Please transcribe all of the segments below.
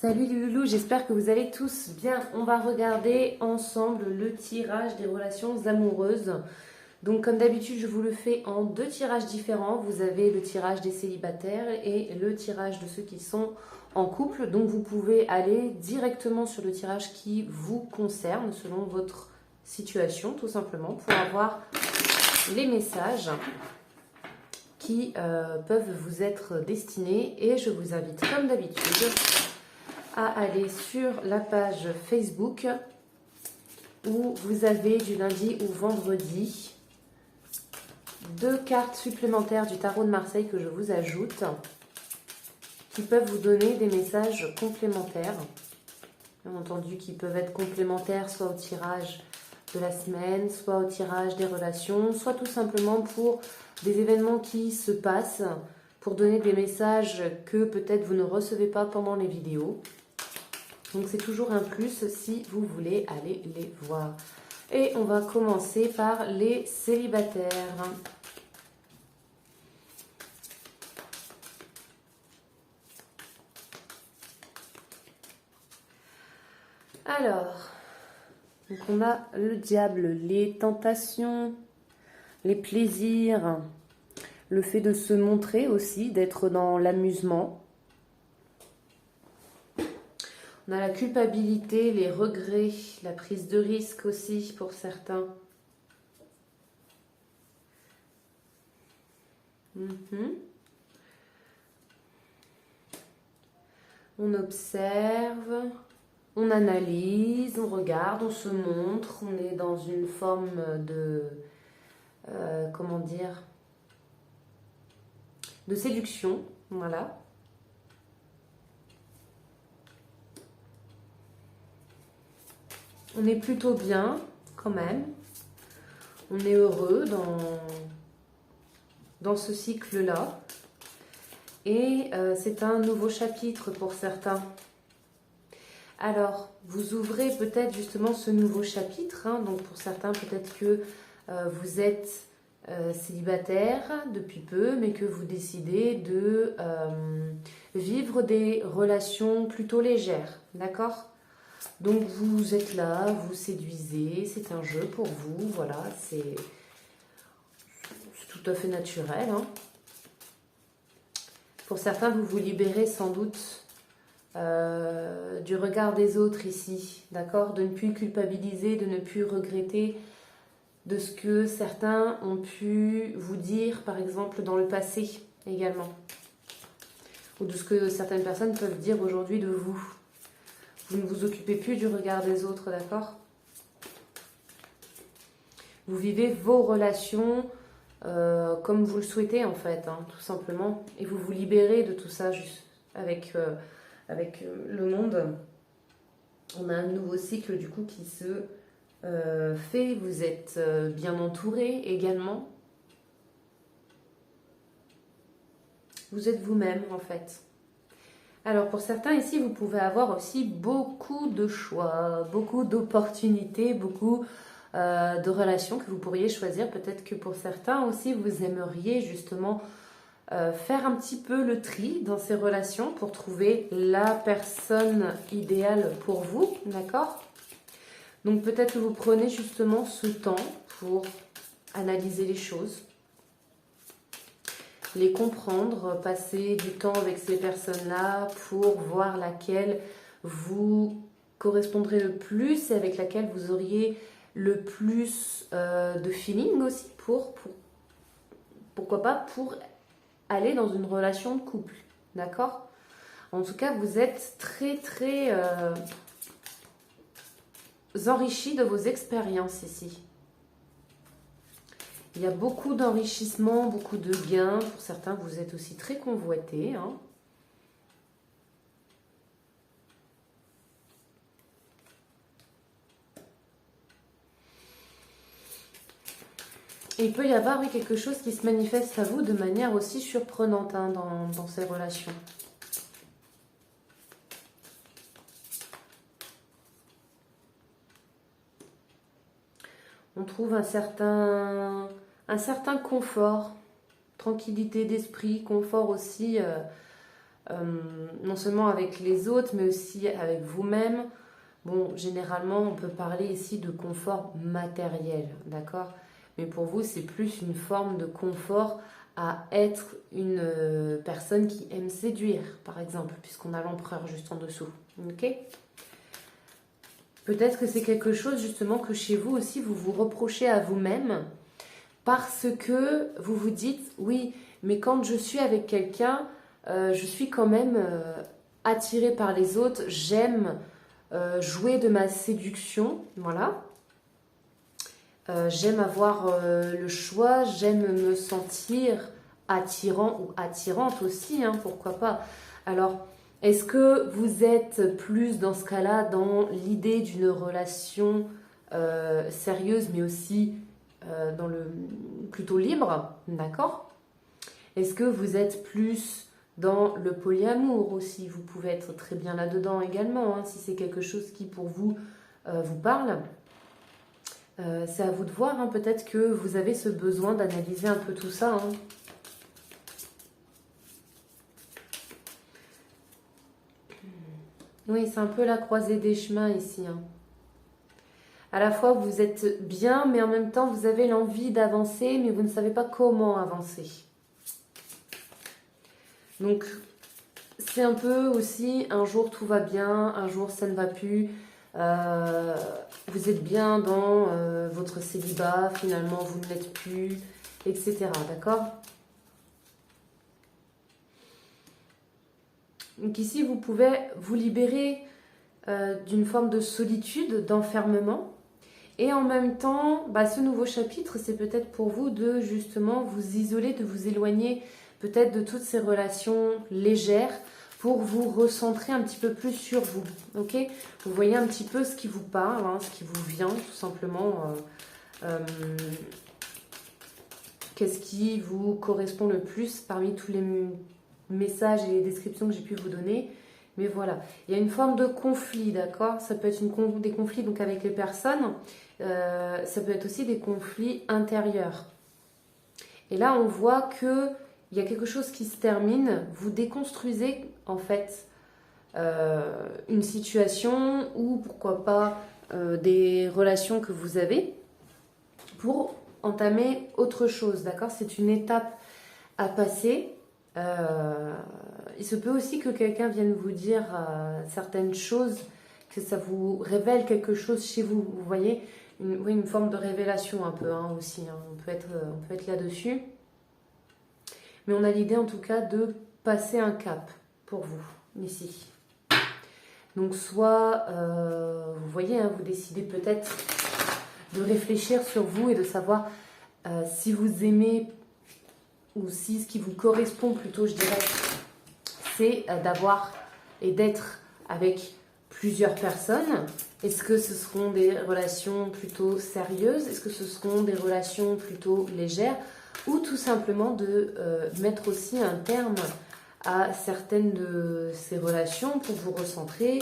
Salut les loulous, j'espère que vous allez tous bien. On va regarder ensemble le tirage des relations amoureuses. Donc comme d'habitude, je vous le fais en deux tirages différents. Vous avez le tirage des célibataires et le tirage de ceux qui sont en couple. Donc vous pouvez aller directement sur le tirage qui vous concerne selon votre situation, tout simplement, pour avoir les messages qui peuvent vous être destinés. Et je vous invite comme d'habitude à aller sur la page Facebook où vous avez du lundi au vendredi 2 cartes supplémentaires du tarot de Marseille que je vous ajoute qui peuvent vous donner des messages complémentaires. Bien entendu, qui peuvent être complémentaires soit au tirage de la semaine, soit au tirage des relations, soit tout simplement pour des événements qui se passent, pour donner des messages que peut-être vous ne recevez pas pendant les vidéos. Donc c'est toujours un plus si vous voulez aller les voir. Et on va commencer par les célibataires. Alors, donc on a le diable, les tentations, les plaisirs, le fait de se montrer aussi, d'être dans l'amusement. On a la culpabilité, les regrets, la prise de risque aussi pour certains. On observe, on analyse, on regarde, on se montre. On est dans une forme de, comment dire, de séduction, voilà. On est plutôt bien, quand même. On est heureux dans ce cycle-là. Et c'est un nouveau chapitre pour certains. Alors, vous ouvrez peut-être justement ce nouveau chapitre. Donc pour certains, peut-être que vous êtes célibataire depuis peu, mais que vous décidez de vivre des relations plutôt légères. D'accord ? Donc vous êtes là, vous séduisez, c'est un jeu pour vous, voilà, c'est tout à fait naturel. Pour certains, vous vous libérez sans doute du regard des autres ici, d'accord ? De ne plus culpabiliser, de ne plus regretter de ce que certains ont pu vous dire, par exemple, dans le passé également. Ou de ce que certaines personnes peuvent dire aujourd'hui de vous. Vous ne vous occupez plus du regard des autres, d'accord ? Vous vivez vos relations comme vous le souhaitez, en fait, tout simplement. Et vous vous libérez de tout ça juste avec le monde. On a un nouveau cycle, du coup, qui se fait. Vous êtes bien entouré également. Vous êtes vous-même, en fait. Alors pour certains ici, vous pouvez avoir aussi beaucoup de choix, beaucoup d'opportunités, beaucoup de relations que vous pourriez choisir. Peut-être que pour certains aussi, vous aimeriez justement faire un petit peu le tri dans ces relations pour trouver la personne idéale pour vous, d'accord ? Donc peut-être que vous prenez justement ce temps pour analyser les choses, les comprendre, passer du temps avec ces personnes-là pour voir laquelle vous correspondrez le plus et avec laquelle vous auriez le plus de feeling aussi pourquoi pas, pour aller dans une relation de couple, d'accord ? En tout cas, vous êtes très très enrichi de vos expériences ici. Il y a beaucoup d'enrichissement, beaucoup de gains. Pour certains, vous êtes aussi très convoités. Et il peut y avoir quelque chose qui se manifeste à vous de manière aussi surprenante dans ces relations. On trouve un certain confort, tranquillité d'esprit, confort aussi non seulement avec les autres, mais aussi avec vous-même. Bon, généralement, on peut parler ici de confort matériel, d'accord? Mais pour vous, c'est plus une forme de confort à être une personne qui aime séduire, par exemple, puisqu'on a l'empereur juste en dessous, ok? Peut-être que c'est quelque chose justement que chez vous aussi, vous vous reprochez à vous-même parce que vous vous dites, oui, mais quand je suis avec quelqu'un, je suis quand même attirée par les autres, j'aime jouer de ma séduction, voilà. J'aime avoir le choix, j'aime me sentir attirant ou attirante aussi, hein, pourquoi pas. Alors, est-ce que vous êtes plus dans ce cas-là dans l'idée d'une relation sérieuse, mais aussi dans le plutôt libre, d'accord? Est-ce que vous êtes plus dans le polyamour aussi? Vous pouvez être très bien là-dedans également, hein, si c'est quelque chose qui pour vous vous parle. C'est à vous de voir, hein. Peut-être que vous avez ce besoin d'analyser un peu tout ça, hein. Oui, c'est un peu la croisée des chemins ici, hein. À la fois, vous êtes bien, mais en même temps, vous avez l'envie d'avancer, mais vous ne savez pas comment avancer. Donc, c'est un peu aussi, un jour tout va bien, un jour ça ne va plus. Vous êtes bien dans votre célibat, finalement vous ne l'êtes plus, etc. D'accord? Donc ici, vous pouvez vous libérer d'une forme de solitude, d'enfermement. Et en même temps, ce nouveau chapitre, c'est peut-être pour vous de justement vous isoler, de vous éloigner peut-être de toutes ces relations légères pour vous recentrer un petit peu plus sur vous, ok? Vous voyez un petit peu ce qui vous parle, hein, ce qui vous vient tout simplement. Qu'est-ce qui vous correspond le plus parmi tous les messages et les descriptions que j'ai pu vous donner? Mais voilà, il y a une forme de conflit, d'accord? Ça peut être des conflits donc avec les personnes, ça peut être aussi des conflits intérieurs. Et là, on voit que il y a quelque chose qui se termine, vous déconstruisez en fait une situation ou pourquoi pas des relations que vous avez pour entamer autre chose, d'accord? C'est une étape à passer. Il se peut aussi que quelqu'un vienne vous dire certaines choses, que ça vous révèle quelque chose chez vous, vous voyez? Une forme de révélation un peu, hein, aussi, hein. On peut être là-dessus. Mais on a l'idée en tout cas de passer un cap pour vous, ici. Donc soit, vous voyez, hein, vous décidez peut-être de réfléchir sur vous et de savoir si vous aimez ou si ce qui vous correspond plutôt, je dirais, c'est d'avoir et d'être avec plusieurs personnes. Est-ce que ce seront des relations plutôt sérieuses? Est-ce que ce seront des relations plutôt légères? Ou tout simplement de mettre aussi un terme à certaines de ces relations pour vous recentrer,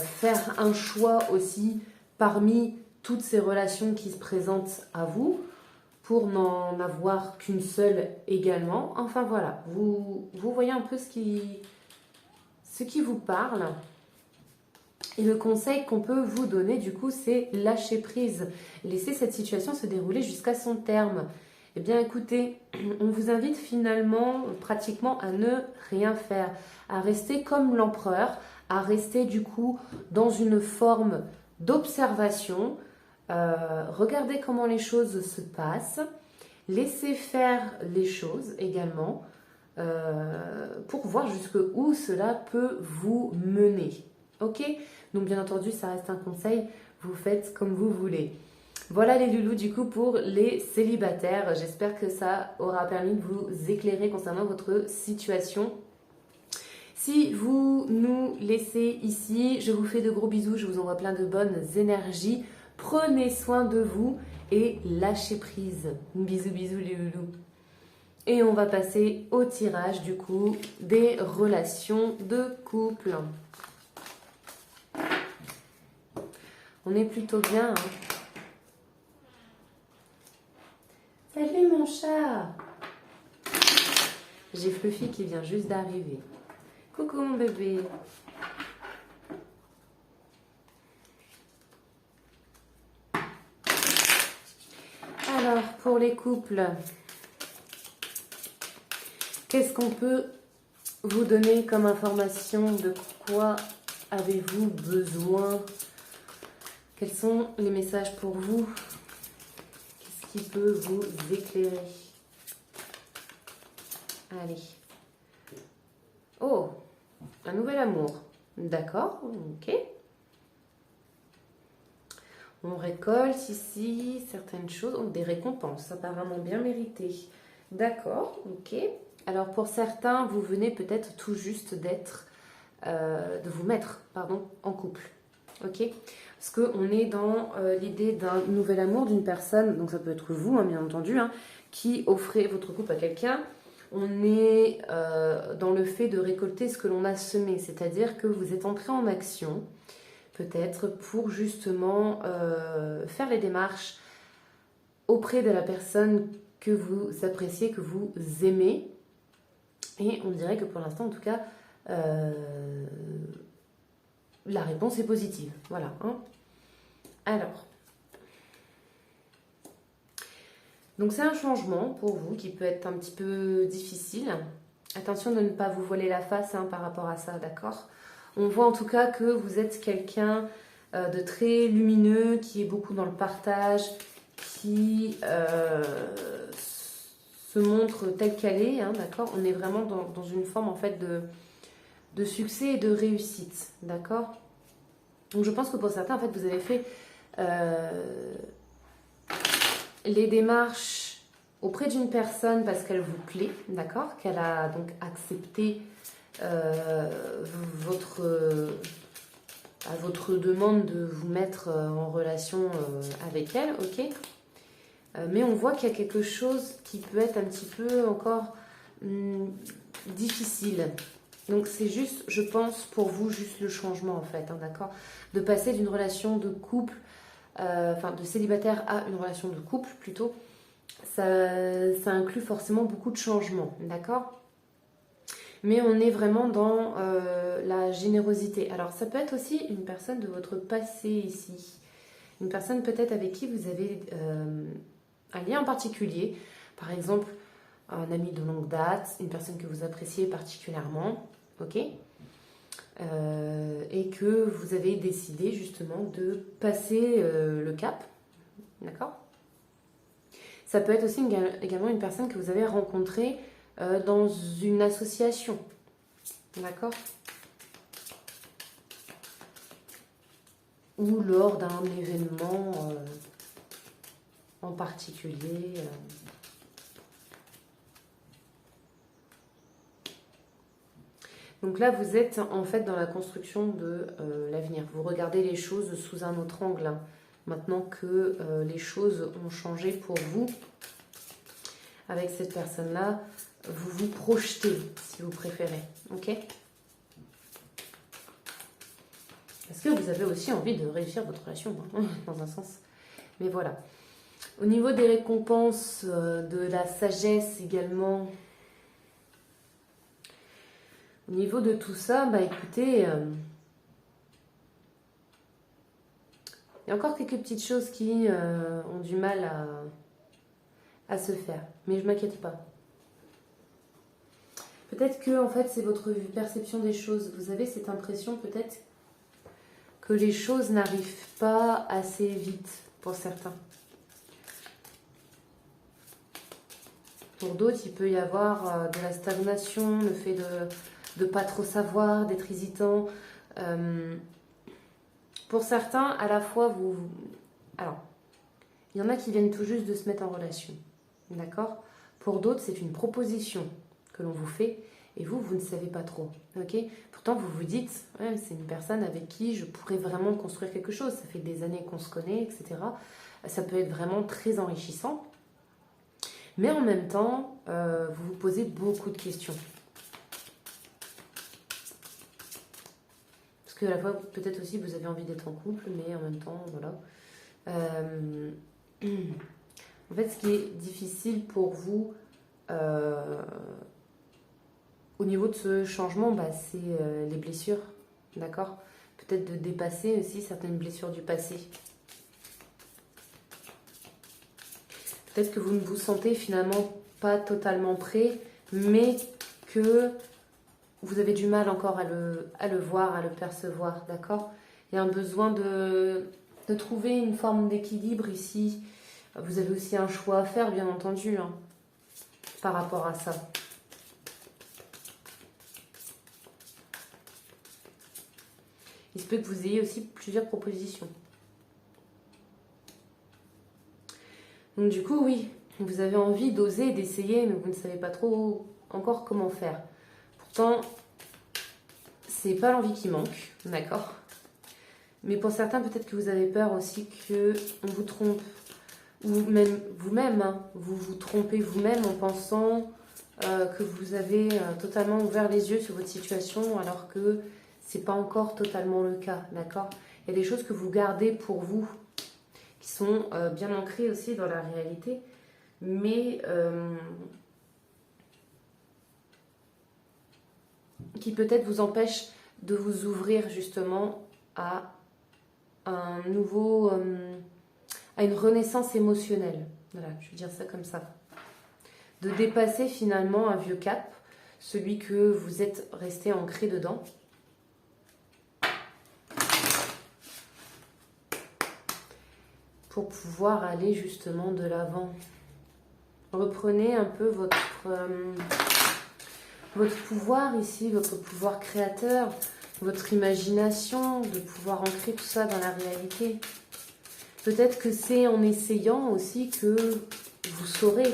faire un choix aussi parmi toutes ces relations qui se présentent à vous, pour n'en avoir qu'une seule également. Enfin voilà, vous voyez un peu ce qui vous parle. Et le conseil qu'on peut vous donner du coup, c'est lâcher prise. Laisser cette situation se dérouler jusqu'à son terme. Eh bien écoutez, on vous invite finalement pratiquement à ne rien faire, à rester comme l'empereur, à rester du coup dans une forme d'observation. Regardez comment les choses se passent, laissez faire les choses également pour voir jusqu'où cela peut vous mener. Ok? Donc bien entendu, ça reste un conseil, vous faites comme vous voulez. Voilà les loulous du coup pour les célibataires. J'espère que ça aura permis de vous éclairer concernant votre situation. Si vous nous laissez ici, je vous fais de gros bisous, je vous envoie plein de bonnes énergies. Prenez soin de vous et lâchez prise. Bisous bisous les loulous. Et on va passer au tirage du coup des relations de couple. On est plutôt bien, hein. Salut mon chat! J'ai Fluffy qui vient juste d'arriver. Coucou mon bébé. Alors, pour les couples, qu'est-ce qu'on peut vous donner comme information? De quoi avez-vous besoin? Quels sont les messages pour vous? Qu'est-ce qui peut vous éclairer? Allez. Oh, un nouvel amour. D'accord, ok. On récolte ici certaines choses, donc des récompenses apparemment bien méritées. D'accord, ok. Alors pour certains, vous venez peut-être tout juste de vous mettre, pardon, en couple. Ok. Parce qu'on est dans l'idée d'un nouvel amour d'une personne, donc ça peut être vous, hein, bien entendu, hein, qui offrez votre couple à quelqu'un. On est dans le fait de récolter ce que l'on a semé, c'est-à-dire que vous êtes entré en action, peut-être pour justement faire les démarches auprès de la personne que vous appréciez, que vous aimez. Et on dirait que pour l'instant, en tout cas, la réponse est positive. Voilà. Hein. Alors, donc c'est un changement pour vous qui peut être un petit peu difficile. Attention de ne pas vous voiler la face hein, par rapport à ça, d'accord? On voit en tout cas que vous êtes quelqu'un de très lumineux, qui est beaucoup dans le partage, qui se montre tel qu'elle est, hein, d'accord? On est vraiment dans une forme en fait de succès et de réussite, d'accord? Donc je pense que pour certains, en fait, vous avez fait les démarches auprès d'une personne parce qu'elle vous plaît, d'accord? Qu'elle a donc accepté votre demande de vous mettre en relation avec elle, ok? Mais on voit qu'il y a quelque chose qui peut être un petit peu encore difficile. Donc c'est juste, je pense, pour vous, juste le changement en fait, hein, d'accord? De passer d'une relation de couple, enfin de célibataire à une relation de couple plutôt, ça inclut forcément beaucoup de changements, d'accord? Mais on est vraiment dans la générosité. Alors ça peut être aussi une personne de votre passé ici. Une personne peut-être avec qui vous avez un lien en particulier. Par exemple, un ami de longue date, une personne que vous appréciez particulièrement. Ok, et que vous avez décidé justement de passer le cap, d'accord? Ça peut être aussi également une personne que vous avez rencontrée dans une association, d'accord? Ou lors d'un événement en particulier. Donc là, vous êtes en fait dans la construction de l'avenir. Vous regardez les choses sous un autre angle. Hein. Maintenant que les choses ont changé pour vous, avec cette personne-là, vous vous projetez, si vous préférez. Ok? Parce que vous avez aussi envie de réussir votre relation, hein, dans un sens. Mais voilà. Au niveau des récompenses, de la sagesse également... Au niveau de tout ça, bah écoutez, il y a encore quelques petites choses qui ont du mal à se faire. Mais je m'inquiète pas. Peut-être que en fait c'est votre perception des choses. Vous avez cette impression peut-être que les choses n'arrivent pas assez vite pour certains. Pour d'autres, il peut y avoir de la stagnation, le fait de pas trop savoir, d'être hésitant. Pour certains, à la fois, alors, il y en a qui viennent tout juste de se mettre en relation. D'accord? Pour d'autres, c'est une proposition que l'on vous fait et vous ne savez pas trop. Ok? Pourtant, vous vous dites, ouais, c'est une personne avec qui je pourrais vraiment construire quelque chose. Ça fait des années qu'on se connaît, etc. Ça peut être vraiment très enrichissant. Mais en même temps, vous vous posez beaucoup de questions. Parce que à la fois, peut-être aussi, vous avez envie d'être en couple, mais en même temps, voilà. En fait, ce qui est difficile pour vous, au niveau de ce changement, bah, c'est les blessures, d'accord? Peut-être de dépasser aussi certaines blessures du passé. Peut-être que vous ne vous sentez finalement pas totalement prêt, mais que vous avez du mal encore à le voir, à le percevoir, d'accord? Il y a un besoin de trouver une forme d'équilibre ici. Vous avez aussi un choix à faire, bien entendu, hein, par rapport à ça. Il se peut que vous ayez aussi plusieurs propositions. Donc du coup, oui, vous avez envie d'oser, d'essayer, mais vous ne savez pas trop encore comment faire. Pourtant, c'est pas l'envie qui manque, d'accord? Mais pour certains, peut-être que vous avez peur aussi qu'on vous trompe. Ou même vous-même, hein, vous vous trompez vous-même en pensant que vous avez totalement ouvert les yeux sur votre situation alors que c'est pas encore totalement le cas, d'accord? Il y a des choses que vous gardez pour vous qui sont bien ancrées aussi dans la réalité, mais qui peut-être vous empêchent de vous ouvrir justement à un nouveau, à une renaissance émotionnelle. Voilà, je vais dire ça comme ça. De dépasser finalement un vieux cap, celui que vous êtes resté ancré dedans. Pour pouvoir aller justement de l'avant. Reprenez un peu votre pouvoir ici, votre pouvoir créateur, votre imagination, de pouvoir ancrer tout ça dans la réalité. Peut-être que c'est en essayant aussi que vous saurez,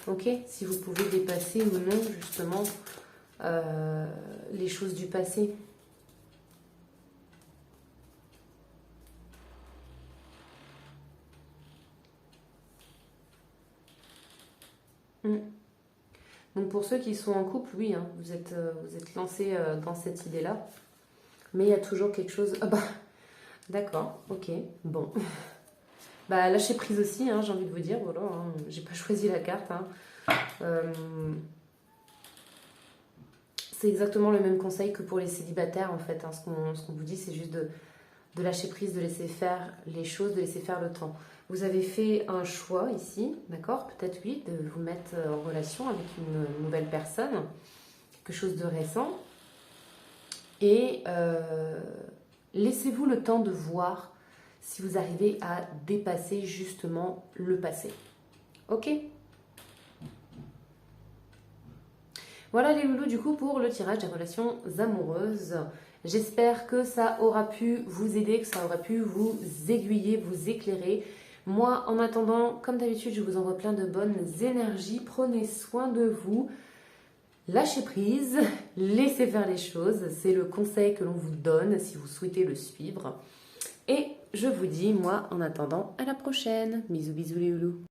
ok, si vous pouvez dépasser ou non justement les choses du passé. Donc pour ceux qui sont en couple, oui, hein, vous êtes lancés dans cette idée-là. Mais il y a toujours quelque chose... Ah bah, d'accord, ok, bon. Bah lâcher prise aussi, hein, j'ai envie de vous dire, voilà, hein, j'ai pas choisi la carte. Hein. C'est exactement le même conseil que pour les célibataires en fait. Hein. Ce qu'on vous dit, c'est juste de lâcher prise, de laisser faire les choses, de laisser faire le temps. Vous avez fait un choix ici, d'accord? Peut-être oui, de vous mettre en relation avec une nouvelle personne, quelque chose de récent. Et laissez-vous le temps de voir si vous arrivez à dépasser justement le passé. Ok? Voilà les loulous du coup pour le tirage des relations amoureuses. J'espère que ça aura pu vous aider, que ça aura pu vous aiguiller, vous éclairer. Moi, en attendant, comme d'habitude, je vous envoie plein de bonnes énergies. Prenez soin de vous. Lâchez prise, laissez faire les choses. C'est le conseil que l'on vous donne si vous souhaitez le suivre. Et je vous dis, moi, en attendant, à la prochaine. Bisous, bisous les loulous.